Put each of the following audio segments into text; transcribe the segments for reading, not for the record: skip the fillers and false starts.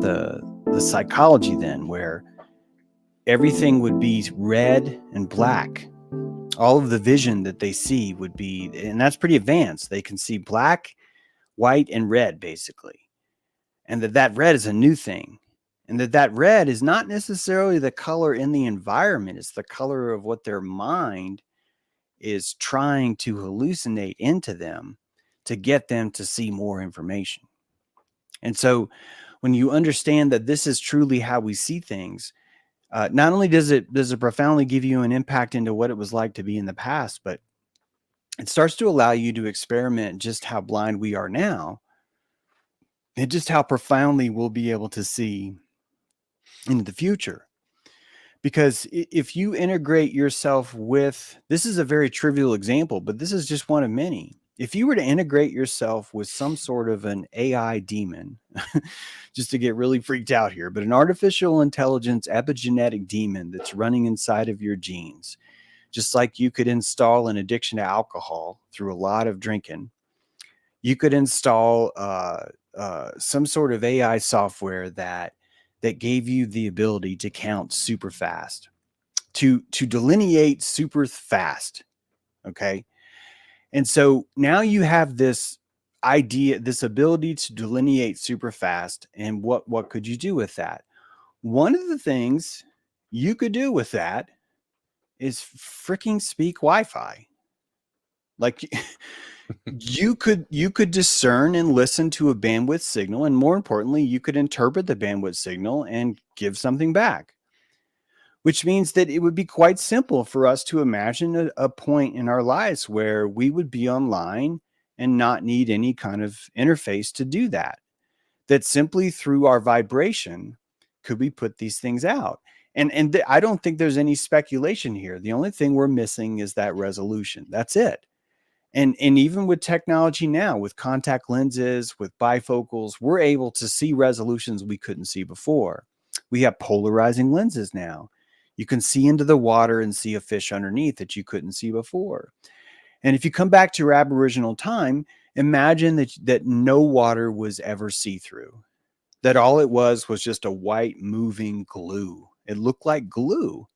about the psychology then, where everything would be red and black. All of the vision that they see would be, and that's pretty advanced. They can see black, white, and red, basically. And that red is a new thing. And that red is not necessarily the color in the environment. It's the color of what their mind is trying to hallucinate into them to get them to see more information. And so when you understand that this is truly how we see things, not only does it profoundly give you an impact into what it was like to be in the past, but it starts to allow you to experiment just how blind we are now and just how profoundly we'll be able to see into the future. Because if you integrate yourself with, this is a very trivial example, but this is just one of many. If you were to integrate yourself with some sort of an AI demon, just to get really freaked out here, but an artificial intelligence epigenetic demon that's running inside of your genes, just like you could install an addiction to alcohol through a lot of drinking, you could install some sort of AI software that gave you the ability to count super fast, to delineate super fast. Okay. And so now you have this idea, this ability to delineate super fast. And what could you do with that? One of the things you could do with that is freaking speak Wi-Fi. Like you could discern and listen to a bandwidth signal, and more importantly, you could interpret the bandwidth signal and give something back, which means that it would be quite simple for us to imagine a point in our lives where we would be online and not need any kind of interface to do that. That simply through our vibration could we put these things out. And I don't think there's any speculation here. The only thing we're missing is that resolution. That's it. And even with technology now, with contact lenses, with bifocals, we're able to see resolutions we couldn't see before. We have polarizing lenses now. You can see into the water and see a fish underneath that you couldn't see before. And if you come back to your Aboriginal time, imagine that no water was ever see-through, that all it was just a white moving glue. It looked like glue.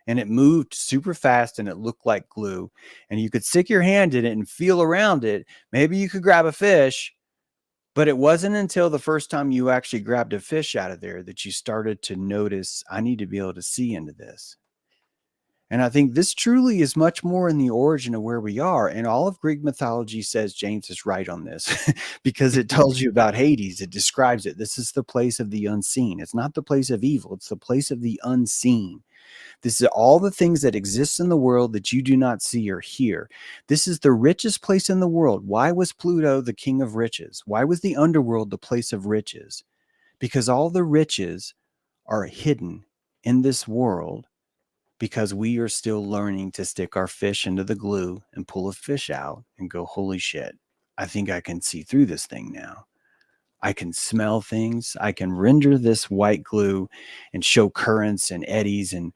And it moved super fast and it looked like glue. And you could stick your hand in it and feel around it. Maybe you could grab a fish, but it wasn't until the first time you actually grabbed a fish out of there that you started to notice, I need to be able to see into this. And I think this truly is much more in the origin of where we are. And all of Greek mythology says James is right on this because it tells you about Hades. It describes it. This is the place of the unseen. It's not the place of evil. It's the place of the unseen. This is all the things that exist in the world that you do not see or hear. This is the richest place in the world. Why was Pluto the king of riches? Why was the underworld the place of riches? Because all the riches are hidden in this world because we are still learning to stick our fish into the glue and pull a fish out and go, holy shit, I think I can see through this thing now. I can smell things. I can render this white glue and show currents and eddies, and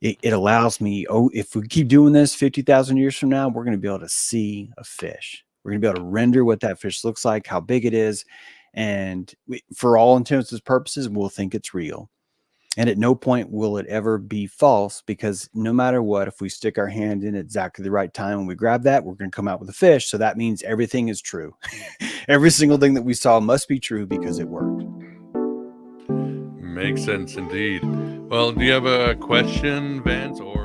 it allows me, if we keep doing this 50,000 years from now, we're going to be able to see a fish. We're going to be able to render what that fish looks like, how big it is. And for all intents and purposes, we'll think it's real. And at no point will it ever be false, because no matter what, if we stick our hand in at exactly the right time and we grab that, we're going to come out with a fish. So that means everything is true. Every single thing that we saw must be true because it worked. Makes sense indeed. Well, do you have a question, Vance, or